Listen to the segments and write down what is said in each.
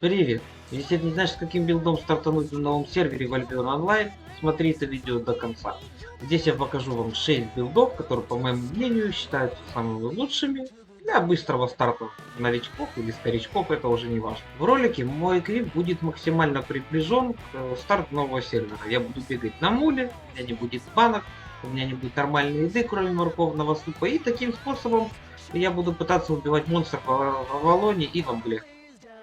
Привет! Если ты не знаешь, с каким билдом стартануть на новом сервере в Albion Online, смотри это видео до конца. Здесь я покажу вам 6 билдов, которые, по моему мнению, считаются самыми лучшими для быстрого старта новичков или старичков, это уже не важно. В ролике мой клип будет максимально приближен к старту нового сервера. Я буду бегать на муле, у меня не будет банок, у меня не будет нормальной еды, кроме морковного супа, и таким способом я буду пытаться убивать монстров в Авалоне и в Амбле.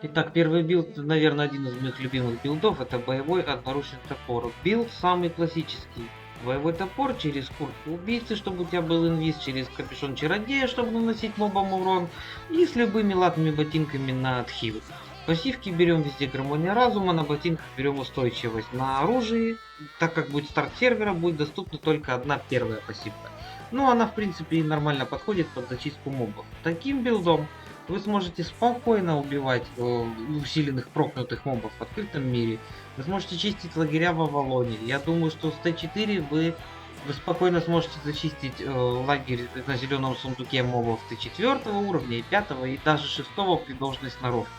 Итак, первый билд, наверное, один из моих любимых билдов, это боевой одноручный топор. Билд самый классический. Боевой топор через куртку убийцы, чтобы у тебя был инвиз, через капюшон чародея, чтобы наносить мобам урон, и с любыми латными ботинками на отхил. Пассивки берем везде гармония разума, на ботинках берем устойчивость. На оружии, так как будет старт сервера, будет доступна только одна первая пассивка. Но она в принципе и нормально подходит под зачистку мобов. Таким билдом вы сможете спокойно убивать усиленных проклятых мобов в открытом мире. Вы сможете чистить лагеря в Авалоне. Я думаю, что с Т4 вы спокойно сможете зачистить лагерь на зеленом сундуке мобов Т4 уровня, и 5 и даже 6 при должной сноровке.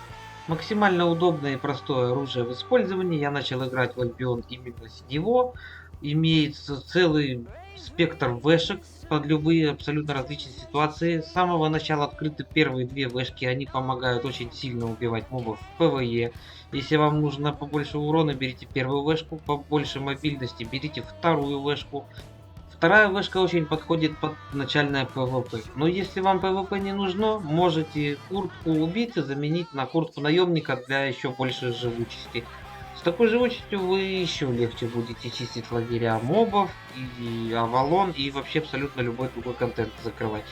Максимально удобное и простое оружие в использовании. Я начал играть в Альбион именно с него. Имеется целый спектр вешек под любые абсолютно различные ситуации. С самого начала открыты первые две вешки, они помогают очень сильно убивать мобов в ПВЕ. Если вам нужно побольше урона, берите первую вешку, побольше мобильности, берите вторую вешку. Вторая вышка очень подходит под начальное ПВП. Но если вам ПВП не нужно, можете куртку убийцы заменить на куртку наемника для еще большей живучести. С такой живучестью вы еще легче будете чистить лагеря мобов, и Авалон, и вообще абсолютно любой другой контент закрывать.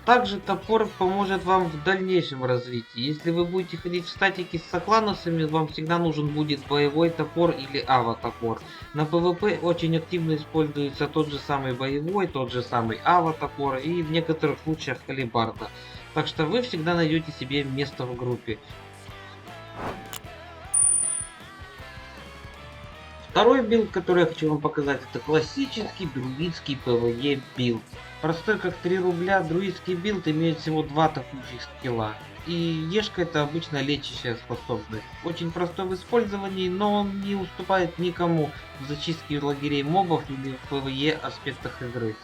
Также топор поможет вам в дальнейшем развитии. Если вы будете ходить в статике с сокланосами, вам всегда нужен будет боевой топор или ава-топор. На PvP очень активно используется тот же самый боевой, тот же самый ава-топор и в некоторых случаях халибарда. Так что вы всегда найдете себе место в группе. Второй билд, который я хочу вам показать, это классический друидский PvE билд. Простой как 3 рубля, друидский билд имеет всего 2 атакующих скилла. И Ешка это обычно лечащая способность. Очень простой в использовании, но он не уступает никому в зачистке лагерей мобов или в PvE аспектах игры.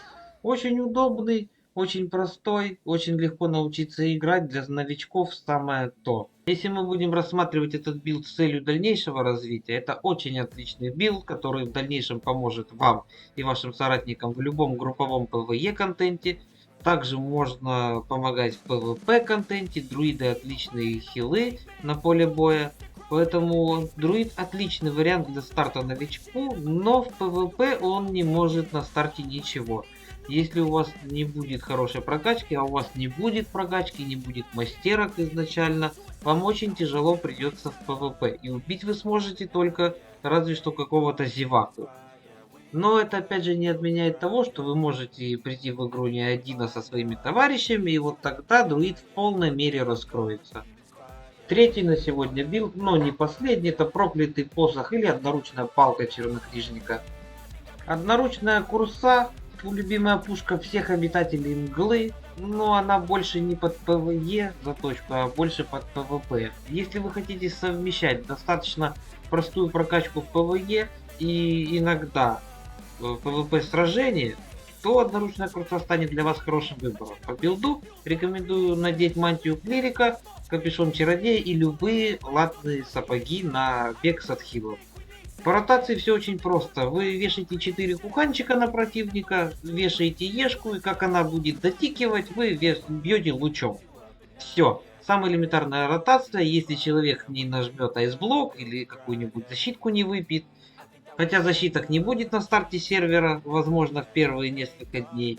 Очень удобный, очень простой, очень легко научиться играть, для новичков самое то. Если мы будем рассматривать этот билд с целью дальнейшего развития, это очень отличный билд, который в дальнейшем поможет вам и вашим соратникам в любом групповом PvE контенте. Также можно помогать в PvP контенте, друиды отличные хилы на поле боя. Поэтому друид отличный вариант для старта новичку, но в PvP он не может на старте ничего. Если у вас не будет хорошей прокачки, а у вас не будет прокачки, не будет мастерок изначально, вам очень тяжело придется в PvP. И убить вы сможете только разве что какого-то зеваку. Но это опять же не отменяет того, что вы можете прийти в игру не один, а со своими товарищами, и вот тогда друид в полной мере раскроется. Третий на сегодня билд, но не последний, это проклятый посох или одноручная палка чернокнижника. Одноручная курса, любимая пушка всех обитателей мглы, но она больше не под ПВЕ заточку, а больше под ПВП. Если вы хотите совмещать достаточно простую прокачку в ПВЕ и иногда ПВП сражения, то одноручная курса станет для вас хорошим выбором. По билду рекомендую надеть мантию клирика, капюшон чародея и любые латные сапоги на бег с отхилом. По ротации все очень просто. Вы вешаете 4 куханчика на противника, вешаете ешку, и как она будет дотикивать, вы бьете лучом. Все. Самая элементарная ротация, если человек не нажмет айсблок или какую-нибудь защитку не выпьет, хотя защиток не будет на старте сервера, возможно, в первые несколько дней,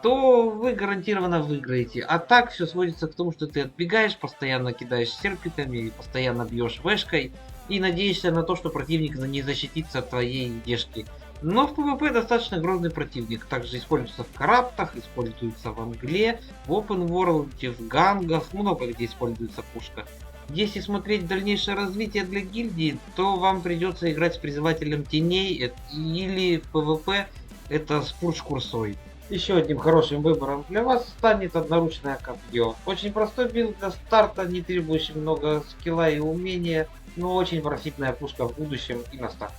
то вы гарантированно выиграете. А так все сводится к тому, что ты отбегаешь, постоянно кидаешь серпиками, постоянно бьешь вешкой и надеешься на то, что противник не защитится от твоей ешки. Но в PvP достаточно грозный противник. Также используется в караптах, используется в Англе, в Open World, в гангах, много где используется пушка. Если смотреть дальнейшее развитие для гильдии, то вам придется играть с призывателем теней или в PvP это с пурж курсой. Еще одним хорошим выбором для вас станет одноручное копье. Очень простой билд для старта, не требующий много скилла и умения, но очень выразительная пушка в будущем и на старте.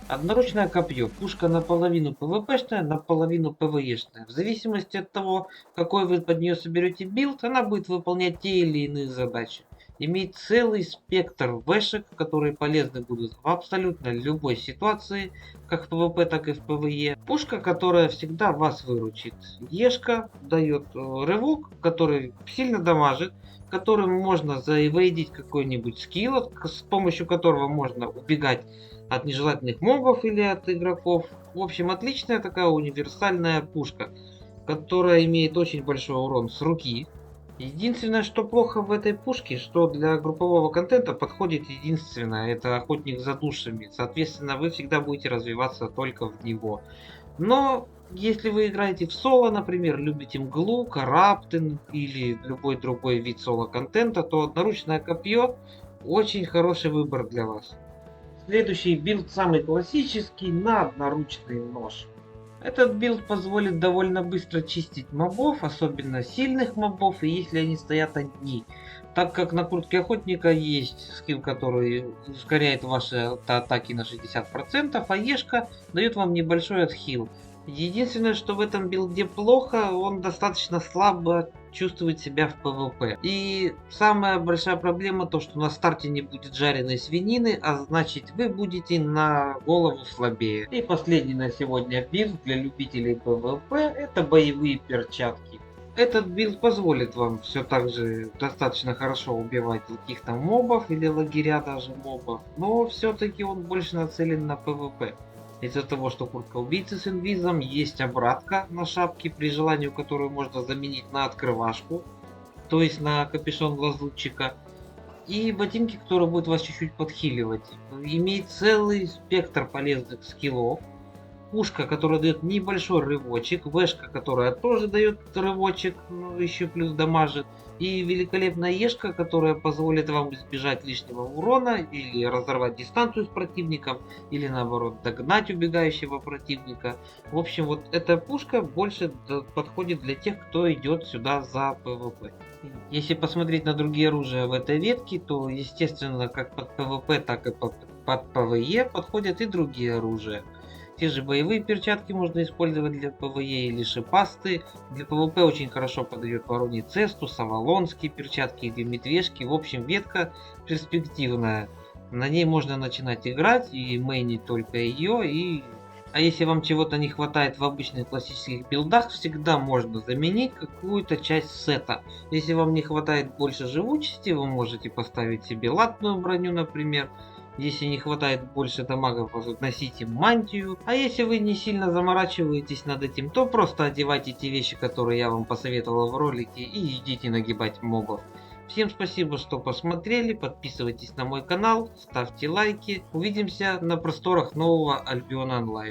Одноручное копье. Пушка наполовину ПВПшная, наполовину ПВЕшная. В зависимости от того, какой вы под нее соберете билд, она будет выполнять те или иные задачи. Имеет целый спектр вешек, которые полезны будут в абсолютно любой ситуации, как в ПВП, так и в ПВЕ. Пушка, которая всегда вас выручит. Ешка дает рывок, который сильно дамажит, которым можно заэвейдить какой-нибудь скилл, с помощью которого можно убегать от нежелательных мобов или от игроков. В общем, отличная такая универсальная пушка, которая имеет очень большой урон с руки. Единственное, что плохо в этой пушке, что для группового контента подходит единственное, это охотник за душами. Соответственно, вы всегда будете развиваться только в него. Но если вы играете в соло, например, любите мглу, караптен или любой другой вид соло контента, то одноручное копье очень хороший выбор для вас. Следующий билд самый классический на одноручный нож. Этот билд позволит довольно быстро чистить мобов, особенно сильных мобов, и если они стоят одни. Так как на куртке охотника есть скилл, который ускоряет ваши атаки на 60%, а ешка дает вам небольшой отхил. Единственное, что в этом билде плохо, он достаточно слабо чувствует себя в ПВП. И самая большая проблема то, что на старте не будет жареной свинины, а значит вы будете на голову слабее. И последний на сегодня билд для любителей ПВП это боевые перчатки. Этот билд позволит вам все так же достаточно хорошо убивать каких-то мобов или лагеря даже мобов, но все-таки он больше нацелен на ПВП. Из-за того, что куртка убийцы с инвизом, есть обратка на шапке, при желании которую можно заменить на открывашку, то есть на капюшон лазутчика. И ботинки, которые будут вас чуть-чуть подхиливать. Имеет целый спектр полезных скиллов. Пушка, которая дает небольшой рывочек, вешка, которая тоже дает рывочек, но еще плюс дамажит, и великолепная ешка, которая позволит вам избежать лишнего урона или разорвать дистанцию с противником, или наоборот догнать убегающего противника. В общем, вот эта пушка больше подходит для тех, кто идет сюда за ПВП. Если посмотреть на другие оружия в этой ветке, то естественно как под ПВП, так и под ПВЕ подходят и другие оружия. Те же боевые перчатки можно использовать для ПВЕ или шипасты. Для ПВП очень хорошо подойдет Вороний Цестус, Авалонские перчатки или медвежки. В общем, ветка перспективная. На ней можно начинать играть и мейнить только ее. А если вам чего-то не хватает в обычных классических билдах, всегда можно заменить какую-то часть сета. Если вам не хватает больше живучести, вы можете поставить себе латную броню, например. Если не хватает больше дамага, носите мантию. А если вы не сильно заморачиваетесь над этим, то просто одевайте те вещи, которые я вам посоветовал в ролике, и идите нагибать мобов. Всем спасибо, что посмотрели. Подписывайтесь на мой канал, ставьте лайки. Увидимся на просторах нового Альбиона Онлайн.